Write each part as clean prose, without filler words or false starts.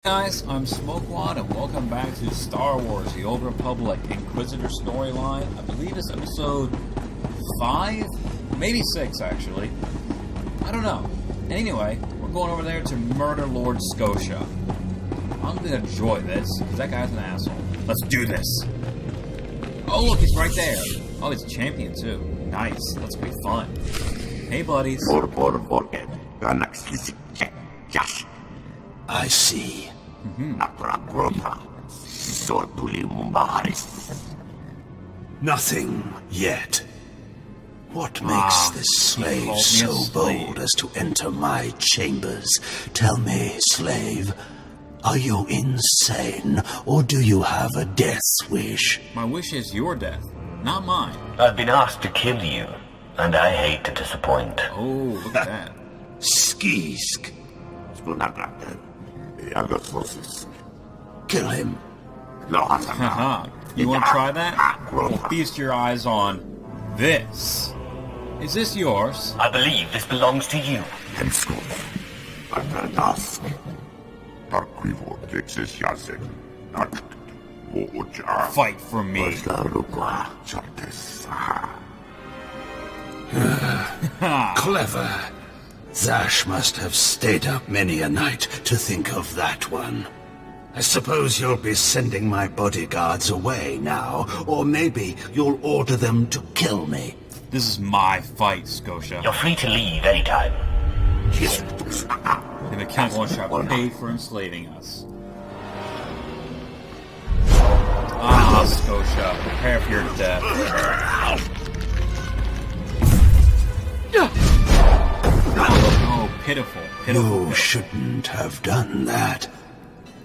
Guys, I'm Smokewad and welcome back to Star Wars The Old Republic Inquisitor storyline. I believe it's episode 5? Maybe 6 actually. I don't know. Anyway, we're going over there to murder Lord Scotia. I'm gonna enjoy this, because that guy's an asshole. Let's do this! Oh look, he's right there! Oh, he's a champion too. Nice, that's gonna be fun. Hey buddies. I see. Nothing yet. What makes this slave so bold as to enter my chambers? Tell me, slave, are you insane, or do you have a death wish? My wish is your death, not mine. I've been asked to kill you, and I hate to disappoint. Oh, look at that. Skisk. Kill him. Haha. You want to try that? Well, feast your eyes on this. Is this yours? I believe this belongs to you. Fight for me. Clever. Zash must have stayed up many a night to think of that one. I suppose you'll be sending my bodyguards away now, or maybe you'll order them to kill me. This is my fight, Scotia. You're free to leave anytime. And the Count shall pay for enslaving us. Ah, Scotia, prepare for your death. Oh, pitiful, pitiful. You shouldn't have done that.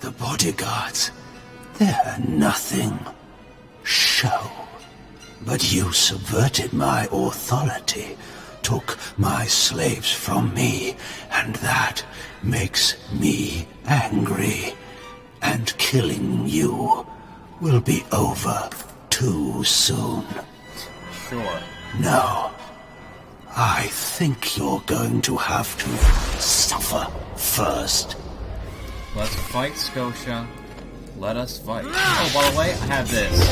The bodyguards, they're nothing. Show. But you subverted my authority, took my slaves from me, and that makes me angry. And killing you will be over too soon. Sure. No. I think you're going to have to suffer first. Let's fight, Scotia. Let us fight. Oh, by the way, I have this.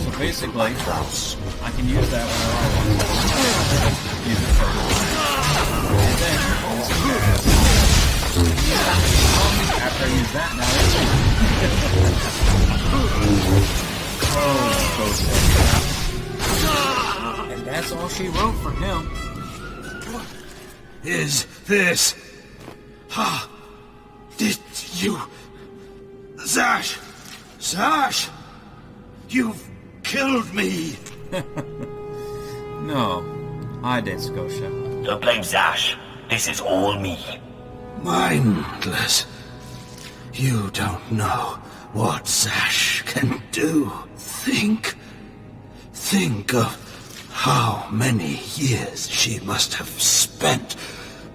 So basically, I can use that whenever I want. Use it first. And then, after I use that, now it's oh, Scotia. And that's all she wrote for him. Is this... Did you... Zash! Zash! You've killed me! No, I did, Scotia. Don't blame Zash. This is all me. Mindless. You don't know what Zash can do. Think of how many years she must have spent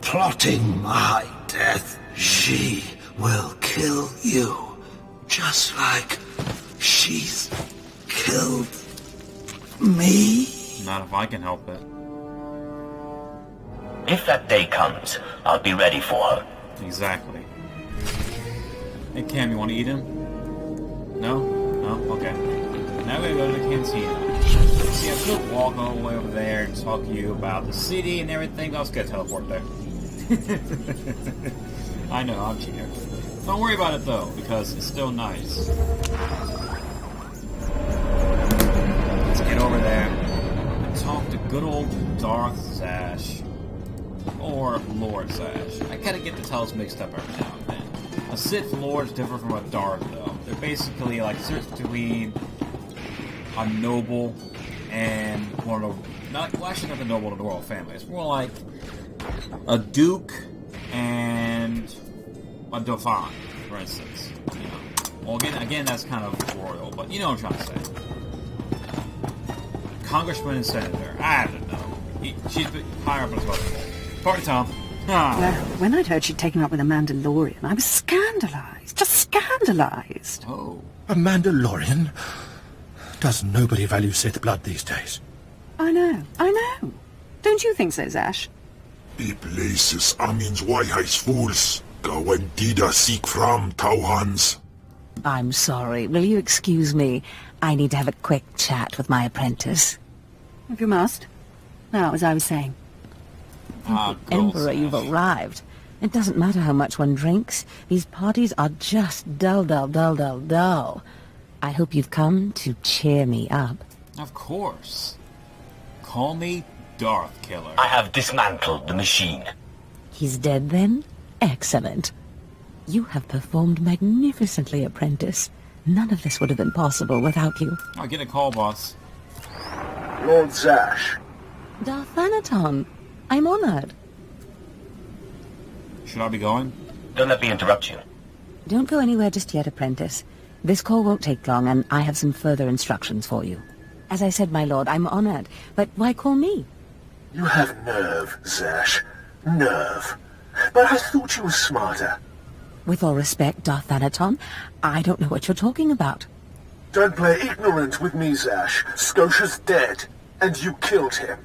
plotting my death. She will kill you, just like she's killed me. Not if I can help it. If that day comes, I'll be ready for her. Exactly. Hey Cam, you want to eat him? No? No? Okay. Now we're going to go to the cantina. See, I could walk all the way over there and talk to you about the city and everything. I'll just get a teleport there. I know, I'm cheating. Don't worry about it though, because it's still nice. Let's get over there and talk to good old Darth Zash. Or Lord Zash. I kinda get the titles mixed up every now and then. A Sith Lord's different from a Darth though. They're basically like switch between a noble and one of the... well, actually not the noble of the royal family. It's more like a duke and a dauphin, for instance. You know. Well, again, that's kind of royal, but you know what I'm trying to say. Congressman and senator. I don't know. She's higher up as well. Party time. Well, when I'd heard she'd taken up with a Mandalorian, I was scandalized. Just scandalized. Oh. A Mandalorian? Does nobody value Sith blood these days? I know. Don't you think so, Zash? Die places Amin's Waiheis fools. Go and dida seek from Tauhans. I'm sorry. Will you excuse me? I need to have a quick chat with my apprentice. If you must. Now, as I was saying. Emperor, you've arrived. It doesn't matter how much one drinks. These parties are just dull, dull, dull, dull, dull. I hope you've come to cheer me up. Of course. Call me Darth Killer. I have dismantled the machine. He's dead then? Excellent. You have performed magnificently, Apprentice. None of this would have been possible without you. I'll get a call, boss. Lord Zash. Darth Thanaton, I'm honored. Should I be going? Don't let me interrupt you. Don't go anywhere just yet, Apprentice. This call won't take long, and I have some further instructions for you. As I said, my lord, I'm honored. But why call me? You have nerve, Zash. Nerve. But I thought you were smarter. With all respect, Darth Thanaton, I don't know what you're talking about. Don't play ignorant with me, Zash. Scotia's dead, and you killed him.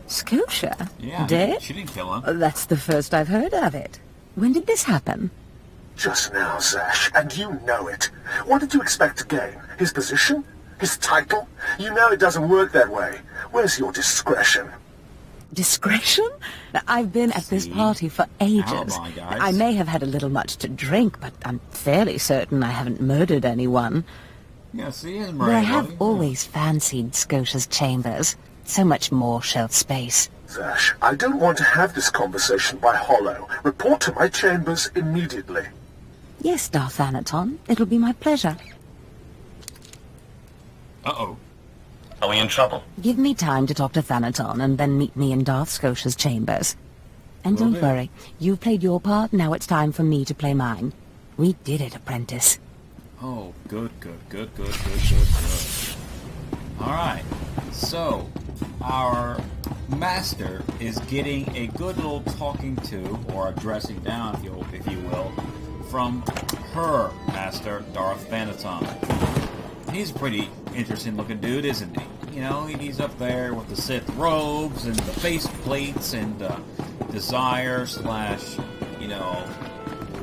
Scotia? Yeah, Dead? she didn't kill him. That's the first I've heard of it. When did this happen? Just now, Zash, and you know it. What did you expect to gain? His position? His title? You know it doesn't work that way. Where's your discretion? Discretion? I've been at this party for ages. Alibi, guys. I may have had a little much to drink, but I'm fairly certain I haven't murdered anyone. Yeah, see, he's But I have always fancied Scotia's chambers. So much more shelf space. Zash, I don't want to have this conversation by hollow. Report to my chambers immediately. Yes, Darth Thanaton. It'll be my pleasure. Uh-oh. Are we in trouble? Give me time to talk to Thanaton, and then meet me in Darth Scotia's chambers. And don't worry, you've played your part, now it's time for me to play mine. We did it, Apprentice. Oh, good. Alright, so, our master is getting a good little talking to, or a dressing down, if you will, from her master, Darth Thanaton. He's a pretty interesting looking dude, isn't he? You know, he's up there with the Sith robes and the face plates and desire / you know,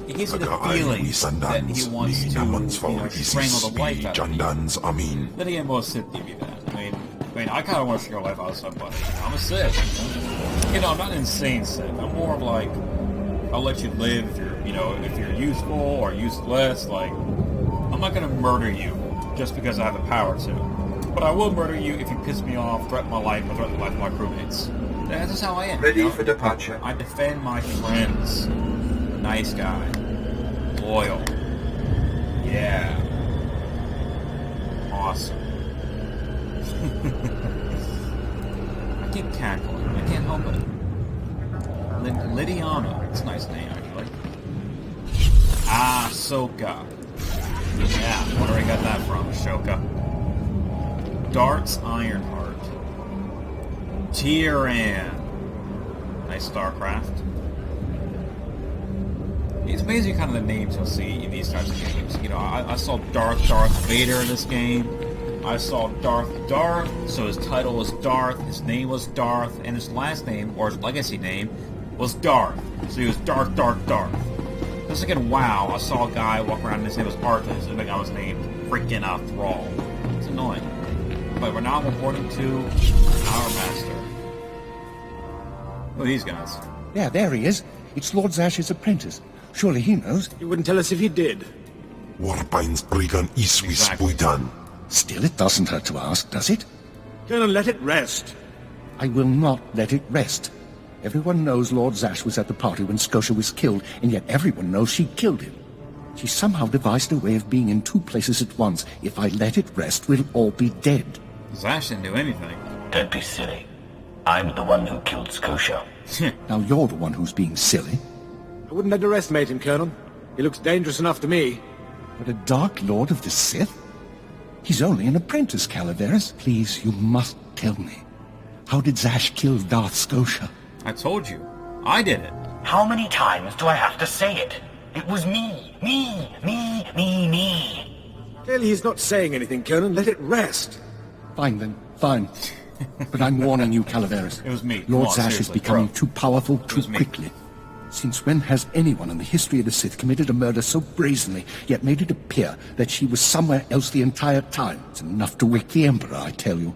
he gives you the feeling that he wants to, you know, strangle the life out of you. Then again, most Sith give you that. I mean, I kind of want to strangle the life out of somebody. I'm a Sith. You know, I'm not an insane Sith. I'm more of like, I'll let you live if you're useful or useless. Like, I'm not gonna murder you just because I have the power to. But I will murder you if you piss me off, threaten my life, or threaten the life of my crewmates. That's just how I am. Ready for departure. I defend my friends. Nice guy. Loyal. Yeah. Awesome. I keep cackling. I can't help it. Lydiana. It's a nice name, actually. Ahsoka. Yeah, wonder where I got that from, Ashoka. Dart's Ironheart. Tyran. Nice StarCraft. It's amazing kind of the names you'll see in these types of games. You know, I saw Darth Vader in this game. I saw Darth, so his title was Darth, his name was Darth, and his last name, or his legacy name, was Darth. So he was Darth. Just like in WoW, I saw a guy walk around and his name was Arthas, and the guy was named freaking Thrall. It's annoying. But now I'm reporting to our master. Look at these guys. Yeah, there he is. It's Lord Zash's apprentice. Surely he knows. You wouldn't tell us if he did. Warbine's Brigan Iswis Buidan. Still, it doesn't hurt to ask, does it? Colonel, let it rest. I will not let it rest. Everyone knows Lord Zash was at the party when Scotia was killed, and yet everyone knows she killed him. She somehow devised a way of being in two places at once. If I let it rest, we'll all be dead. Zash didn't do anything. Don't be silly. I'm the one who killed Scotia. Now you're the one who's being silly. I wouldn't underestimate him, Colonel. He looks dangerous enough to me. But a Dark Lord of the Sith? He's only an apprentice, Calaveras. Please, you must tell me. How did Zash kill Darth Scotia? I told you. I did it. How many times do I have to say it? It was me. Me. Clearly he's not saying anything, Colonel. Let it rest. Fine then, fine. But I'm warning you, Calaveras. It was me. Lord Come on, Zash is seriously, becoming bro. too powerful too was me. quickly. Since when has anyone in the history of the Sith committed a murder so brazenly, yet made it appear that she was somewhere else the entire time? It's enough to wake the Emperor, I tell you.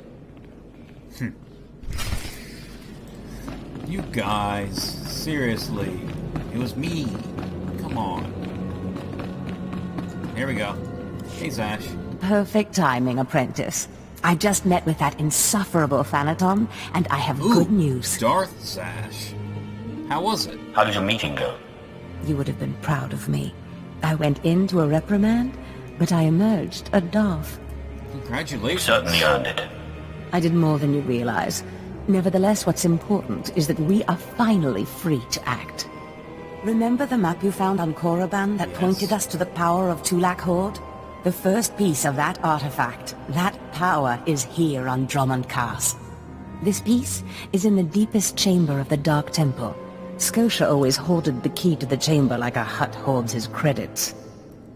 You guys, seriously. It was me. Come on. Here we go. Hey, Zash. Perfect timing, Apprentice. I just met with that insufferable Thanaton, and I have good news. Darth Zash. How was it? How did your meeting go? You would have been proud of me. I went into a reprimand, but I emerged a Darth. You Congratulations. certainly earned it. I did more than you realize. Nevertheless, what's important is that we are finally free to act. Remember the map you found on Korriban that pointed us to the power of Tulak Horde? The first piece of that artifact, that power, is here on Drummond Cast. This piece is in the deepest chamber of the Dark Temple. Scotia always hoarded the key to the chamber like a Hutt hoards his credits.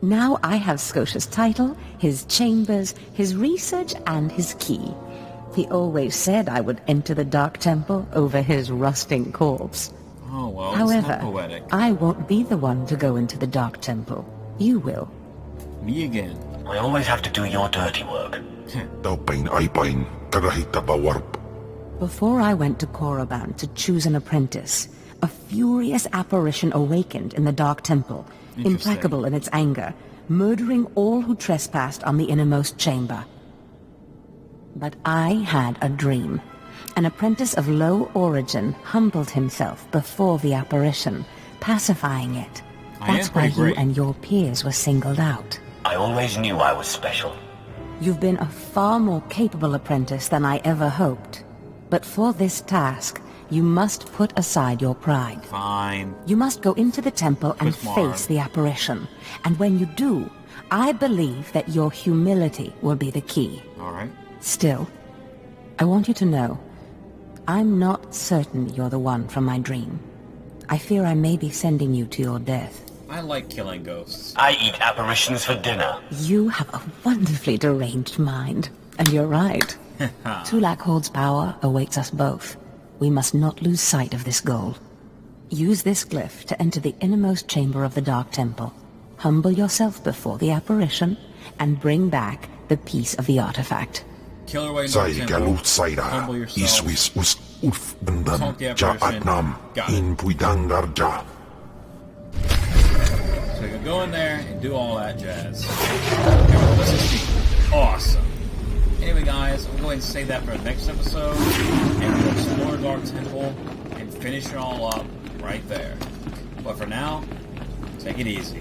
Now I have Scotia's title, his chambers, his research, and his key. He always said I would enter the Dark Temple over his rusting corpse. Oh, well, However, it's not poetic. I won't be the one to go into the Dark Temple. You will. Me again. I always have to do your dirty work. Taupain aipain, karahita bawarp. Before I went to Korriban to choose an apprentice, a furious apparition awakened in the Dark Temple, Interesting. implacable in its anger, murdering all who trespassed on the innermost chamber. But I had a dream. An apprentice of low origin humbled himself before the apparition, pacifying it. I am That's why pretty you great. and your peers were singled out. I always knew I was special. You've been a far more capable apprentice than I ever hoped. But for this task, you must put aside your pride. Fine. You must go into the temple and Chris Marr. face the apparition. And when you do, I believe that your humility will be the key. Alright. Still, I want you to know, I'm not certain you're the one from my dream. I fear I may be sending you to your death. I like killing ghosts. I eat apparitions for dinner. You have a wonderfully deranged mind. And you're right. Tulak Horde's power awaits us both. We must not lose sight of this goal. Use this glyph to enter the innermost chamber of the Dark Temple. Humble yourself before the apparition, and bring back the piece of the artifact. Kill her way into Sai the temple. galut saira. Humble yourself. Iswis us urf bandan. Assault the Ja apparition. atnam. Got it. In puidangar ja. So you can go in there and do all that jazz. Awesome. Anyway, guys, I'm going to save that for the next episode, and we'll explore Dark Temple and finish it all up right there. But for now, take it easy.